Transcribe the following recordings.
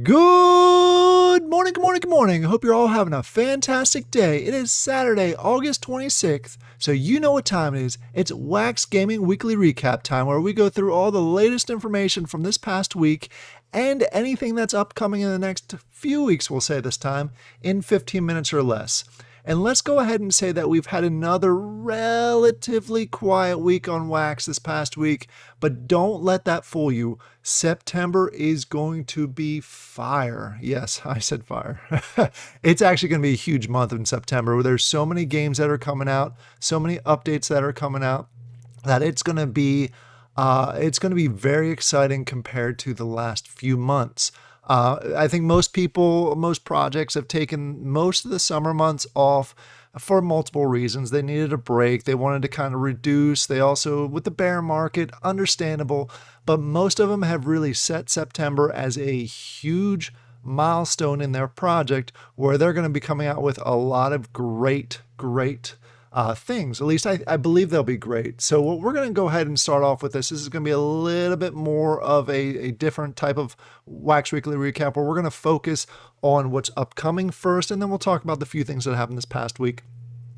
Good morning, good morning, good morning. I hope you're all having a fantastic day. It is Saturday, August 26th, so you know what time it is. It's Wax Gaming Weekly Recap time, where we go through all the latest information from this past week and anything that's upcoming in the next few weeks, we'll say this time, in 15 minutes or less. And let's go ahead and say that we've had another relatively quiet week on Wax this past week, but don't let that fool you. September is going to be fire. Yes, I said fire. It's actually going to be a huge month in September. There's so many games that are coming out, so many updates that are coming out that it's going to be very exciting compared to the last few months. I think most projects have taken most of the summer months off for multiple reasons. They needed a break. They wanted to kind of reduce. They also, with the bear market, understandable, but most of them have really set September as a huge milestone in their project where they're going to be coming out with a lot of great things. At least I believe they'll be great. So what we're going to go ahead and start off with this is going to be a little bit more of a different type of Wax Weekly recap where we're going to focus on what's upcoming first, and then we'll talk about the few things that happened this past week.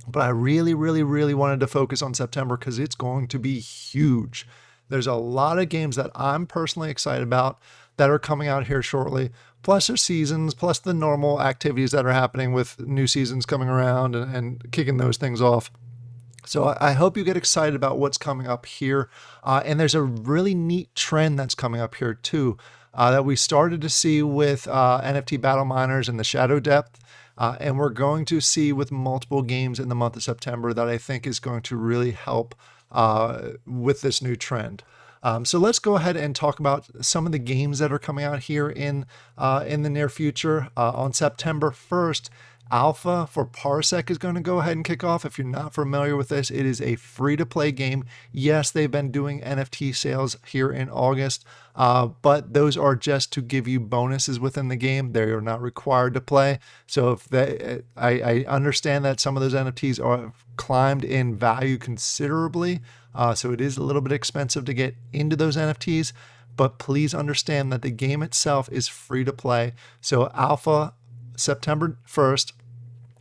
But I really wanted to focus on September because it's going to be huge. There's a lot of games that I'm personally excited about that are coming out here shortly, plus their seasons, plus the normal activities that are happening with new seasons coming around and kicking those things off. So I hope you get excited about what's coming up here. And there's a really neat trend that's coming up here too, that we started to see with NFT battle miners and the shadow depth. And we're going to see with multiple games in the month of September that I think is going to really help with this new trend. So let's go ahead and talk about some of the games that are coming out here in the near future. On September 1st, Alpha for Parsec is going to go ahead and kick off. If you're not familiar with this, it is a free-to-play game. Yes, they've been doing NFT sales here in August, but those are just to give you bonuses within the game. They are not required to play. So I understand that some of those NFTs are climbed in value considerably. So it is a little bit expensive to get into those NFTs, but please understand that the game itself is free to play. So Alpha, September 1st,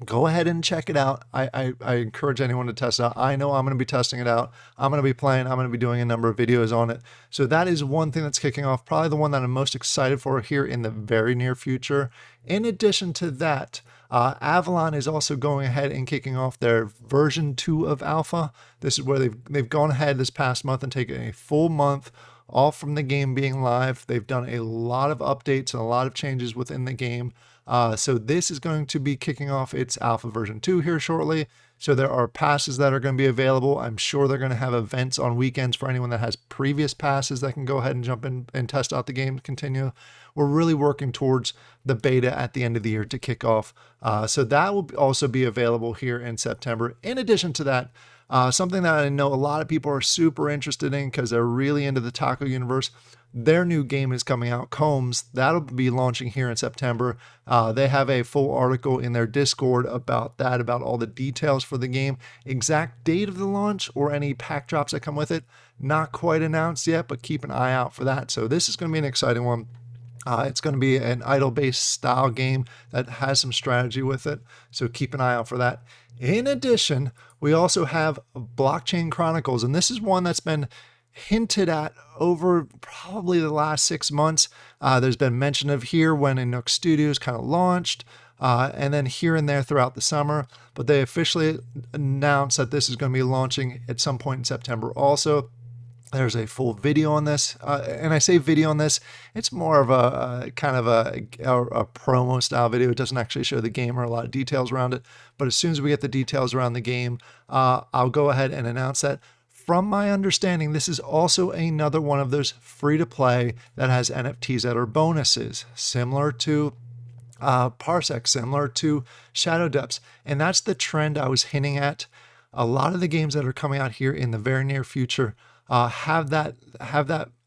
go ahead and check it out. I encourage anyone to test it out. I know I'm going to be testing it out. I'm going to be playing. I'm going to be doing a number of videos on it. So that is one thing that's kicking off, probably the one that I'm most excited for here in the very near future. In addition to that, Avalon is also going ahead and kicking off their version 2 of Alpha. This is where they've gone ahead this past month and taken a full month off from the game being live. They've done a lot of updates and a lot of changes within the game. So this is going to be kicking off its Alpha version 2 here shortly. So there are passes that are going to be available. I'm sure they're going to have events on weekends for anyone that has previous passes that can go ahead and jump in and test out the game, continue. We're really working towards the beta at the end of the year to kick off. So that will also be available here in September. In addition to that, something that I know a lot of people are super interested in because they're really into the taco universe. Their new game is coming out, Combs. That'll be launching here in September. They have a full article in their Discord about that, about all the details for the game. Exact date of the launch or any pack drops that come with it, not quite announced yet, but keep an eye out for that. So this is going to be an exciting one. It's going to be an idle-based style game that has some strategy with it, so keep an eye out for that. In addition, we also have Blockchain Chronicles, and this is one that's been hinted at over probably the last 6 months. There's been mention of here when Inuk Studios kind of launched, and then here and there throughout the summer, but they officially announced that this is going to be launching at some point in September also. There's a full video on this, and I say video on this, it's more of a kind of a promo style video. It doesn't actually show the game or a lot of details around it, but as soon as we get the details around the game, I'll go ahead and announce that. From my understanding, this is also another one of those free-to-play that has NFTs that are bonuses, similar to Parsec, similar to Shadow Depths, and that's the trend I was hinting at. A lot of the games that are coming out here in the very near future have that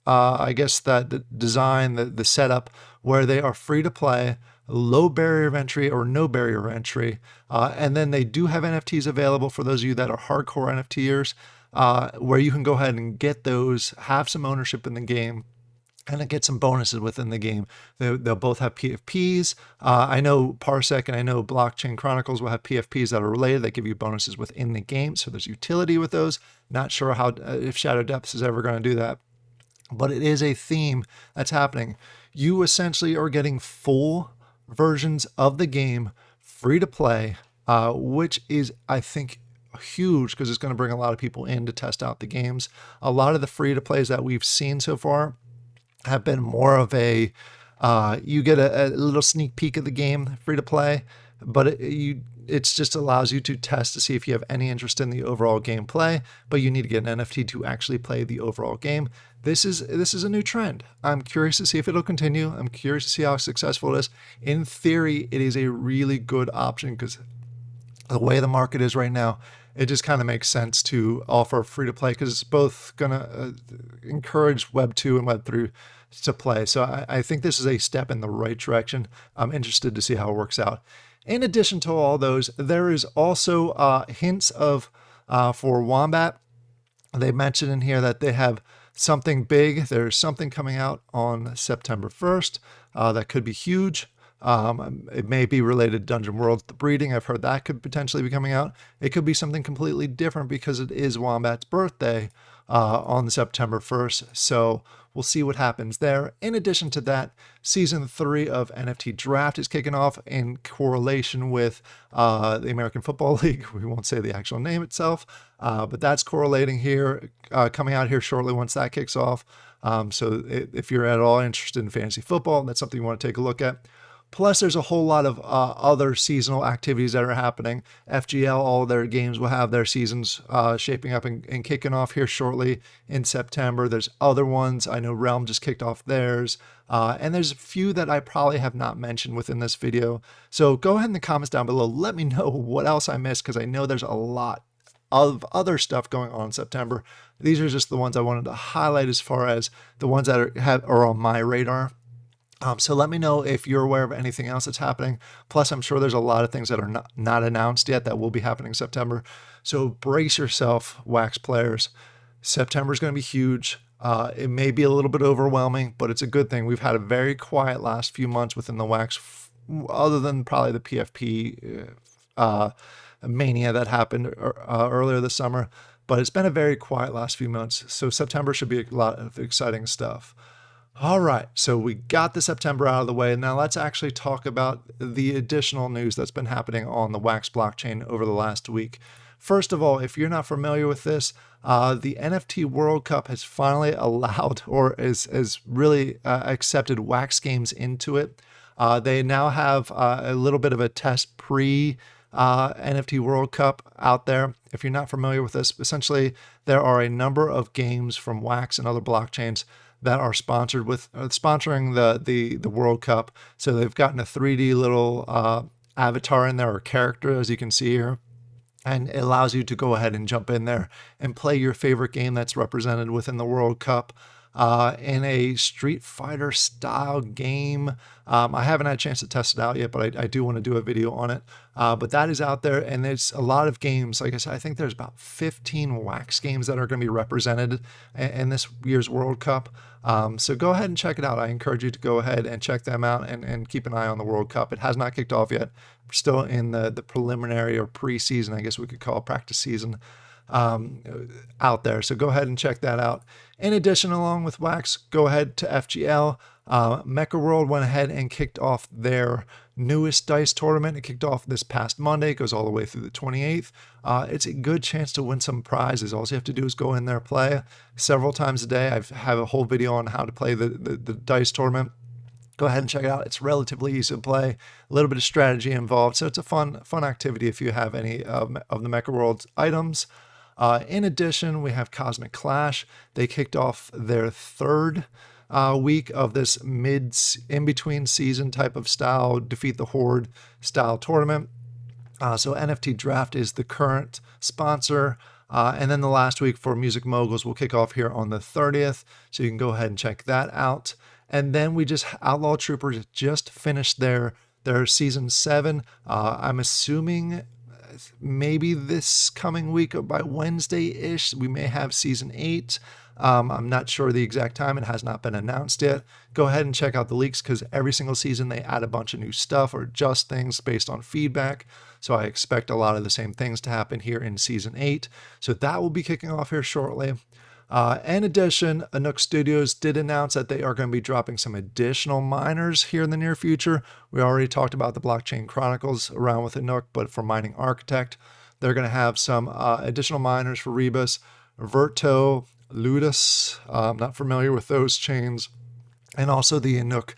I guess that design, the setup where they are free to play, low barrier of entry or no barrier of entry, and then they do have NFTs available for those of you that are hardcore NFTers, where you can go ahead and get those, have some ownership in the game, kind of get some bonuses within the game. They'll both have PFPs. I know Parsec and I know Blockchain Chronicles will have PFPs that are related that give you bonuses within the game. So there's utility with those. Not sure how if Shadow Depths is ever going to do that, but it is a theme that's happening. You essentially are getting full versions of the game free to play, which is, I think, huge because it's going to bring a lot of people in to test out the games. A lot of the free to plays that we've seen so far have been more of a you get a little sneak peek of the game free to play, but it just allows you to test to see if you have any interest in the overall gameplay, but you need to get an NFT to actually play the overall game. This is a new trend. I'm curious to see if it'll continue. I'm curious to see how successful it is. In theory, it is a really good option because the way the market is right now, it just kind of makes sense to offer free to play because it's both going to encourage Web 2 and Web 3 to play. So I think this is a step in the right direction. I'm interested to see how it works out. In addition to all those, there is also hints of for Wombat. They mentioned in here that they have something big. There's something coming out on September 1st that could be huge. It may be related to Dungeon World, the breeding. I've heard that could potentially be coming out. It could be something completely different because it is Wombat's birthday on September 1st. So we'll see what happens there. In addition to that, season 3 of NFT Draft is kicking off in correlation with the American Football League. We won't say the actual name itself, but that's correlating here, coming out here shortly once that kicks off. So if you're at all interested in fantasy football, that's something you want to take a look at. Plus, there's a whole lot of other seasonal activities that are happening. FGL, all their games will have their seasons shaping up and kicking off here shortly in September. There's other ones. I know Realm just kicked off theirs. And there's a few that I probably have not mentioned within this video. So go ahead in the comments down below. Let me know what else I missed because I know there's a lot of other stuff going on in September. These are just the ones I wanted to highlight as far as the ones that are on my radar. So let me know if you're aware of anything else that's happening. Plus, I'm sure there's a lot of things that are not announced yet that will be happening in September. So brace yourself, Wax players. September is going to be huge. It may be a little bit overwhelming, but it's a good thing. We've had a very quiet last few months within the Wax, other than probably the PFP mania that happened earlier this summer. But it's been a very quiet last few months. So September should be a lot of exciting stuff. All right, so we got the September out of the way. Now let's actually talk about the additional news that's been happening on the Wax blockchain over the last week. First of all, if you're not familiar with this, the NFT World Cup has finally allowed or is really accepted Wax games into it. They now have a little bit of a test NFT World Cup out there. If you're not familiar with this, essentially there are a number of games from Wax and other blockchains that are sponsoring the World Cup. So they've gotten a 3D little avatar in there or character, as you can see here, and it allows you to go ahead and jump in there and play your favorite game that's represented within the World Cup in a Street Fighter style game. I haven't had a chance to test it out yet, but I do want to do a video on it. But that is out there, and there's a lot of games. Like I said, I think there's about 15 Wax games that are going to be represented in this year's World Cup. So go ahead and check it out. I encourage you to go ahead and check them out and keep an eye on the World Cup. It has not kicked off yet. We're still in the preliminary or pre-season, I guess we could call it, practice season out there. So go ahead and check that out. In addition, along with Wax, go ahead to FGL. Mecha World went ahead and kicked off their newest dice tournament. It kicked off this past Monday. It goes all the way through the 28th. It's a good chance to win some prizes. All you have to do is go in there, play several times a day. I have a whole video on how to play the dice tournament. Go ahead and check it out. It's relatively easy to play, a little bit of strategy involved. So it's a fun activity if you have any of the Mecha World items. In addition, we have Cosmic Clash. They kicked off their third week of this in-between season type of style, Defeat the Horde style tournament. So NFT Draft is the current sponsor. And then the last week for Music Moguls will kick off here on the 30th. So you can go ahead and check that out. And then Outlaw Troopers just finished their season 7. I'm assuming maybe this coming week or by Wednesday-ish, we may have season 8. I'm not sure the exact time. It has not been announced yet. Go ahead and check out the leaks because every single season they add a bunch of new stuff or adjust things based on feedback. So I expect a lot of the same things to happen here in season 8. So that will be kicking off here shortly. In addition, Anook Studios did announce that they are going to be dropping some additional miners here in the near future. We already talked about the Blockchain Chronicles around with Anook, but for Mining Architect, they're going to have some additional miners for Rebus, Verto, Ludus. I'm not familiar with those chains. And also the Anook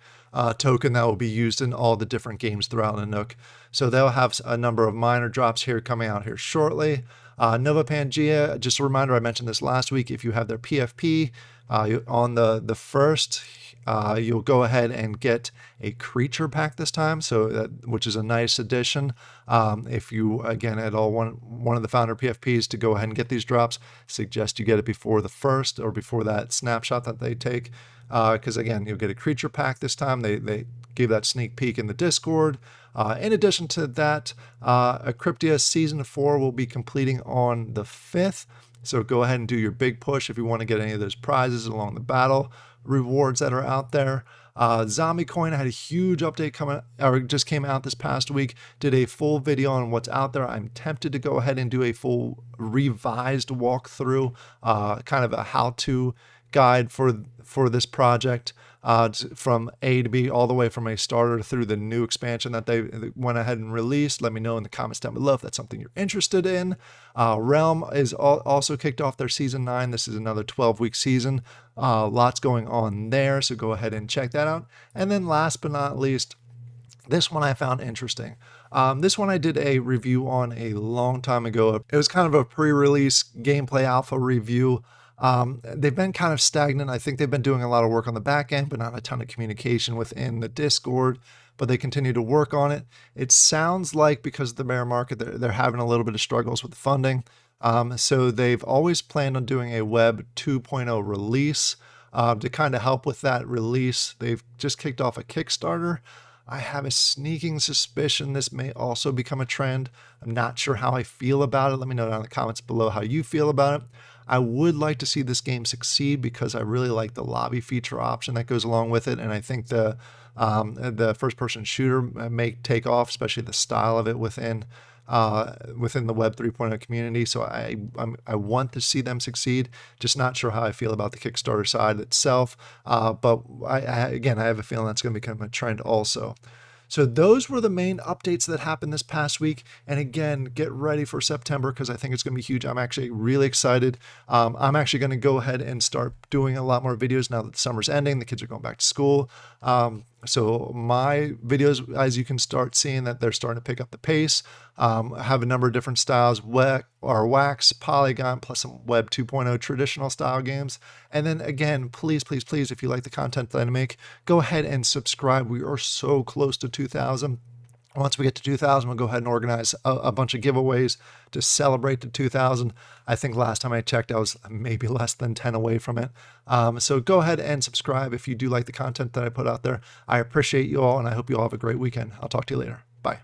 token that will be used in all the different games throughout Anook. So they'll have a number of miner drops here coming out here shortly. Nova Pangea, just a reminder, I mentioned this last week, if you have their PFP on the first, you'll go ahead and get a creature pack this time, so which is a nice addition. If you, again, at all want one of the founder PFPs to go ahead and get these drops, suggest you get it before the first or before that snapshot that they take, because again, you'll get a creature pack this time. They gave that sneak peek in the Discord. In addition to that, Cryptia Season 4 will be completing on the 5th. So go ahead and do your big push if you want to get any of those prizes along the battle rewards that are out there. Zombie Coin had a huge update coming, or just came out this past week. Did a full video on what's out there. I'm tempted to go ahead and do a full revised walkthrough, kind of a how-to guide for this project. From A to B, all the way from a starter through the new expansion that they went ahead and released. Let me know in the comments down below if that's something you're interested in. Realm is also kicked off their season 9. This is another 12-week season. Lots going on there, so go ahead and check that out. And then last but not least, this one I found interesting. This one I did a review on a long time ago. It was kind of a pre-release gameplay alpha review. They've been kind of stagnant. I think they've been doing a lot of work on the back end, but not a ton of communication within the Discord, but they continue to work on it. It sounds like because of the bear market, they're having a little bit of struggles with the funding. So they've always planned on doing a Web 2.0 release. To kind of help with that release, they've just kicked off a Kickstarter. I have a sneaking suspicion this may also become a trend. I'm not sure how I feel about it. Let me know down in the comments below how you feel about it. I would like to see this game succeed because I really like the lobby feature option that goes along with it, and I think the first-person shooter may take off, especially the style of it within the Web 3.0 community. So I want to see them succeed. Just not sure how I feel about the Kickstarter side itself. But again, I have a feeling that's going to become a trend also. So those were the main updates that happened this past week. And again, get ready for September because I think it's going to be huge. I'm actually really excited. I'm actually going to go ahead and start doing a lot more videos now that the summer's ending. The kids are going back to school. So my videos, as you can start seeing that they're starting to pick up the pace. Have a number of different styles, wax, polygon, plus some Web 2.0 traditional style games. And then again, please, please, please, if you like the content that I make, go ahead and subscribe. We are so close to 2,000. Once we get to 2,000, we'll go ahead and organize a bunch of giveaways to celebrate the 2,000. I think last time I checked, I was maybe less than 10 away from it. So go ahead and subscribe if you do like the content that I put out there. I appreciate you all, and I hope you all have a great weekend. I'll talk to you later. Bye.